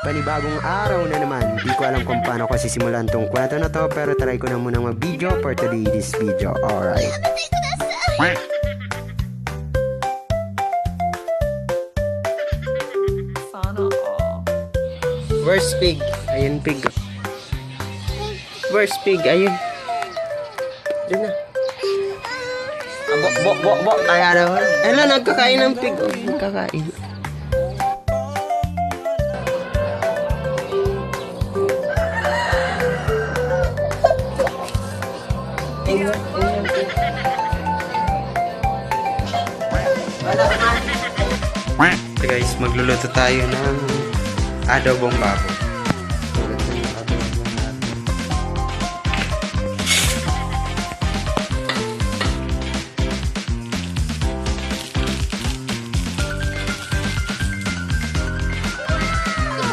Panibagong araw na naman. Di ko alam kung paano ko sisimulan tong kwento na to, pero try ko na munang mag-video for today's video. Alright. Sana all. Where's pig? Ayun pig. Where's pig? Ayun. Diyan na. Bo. Kaya naman. Ano, nagkakain ng pig. Oh, nagkakain. So guys, magluluto tayo ng adobong baboy.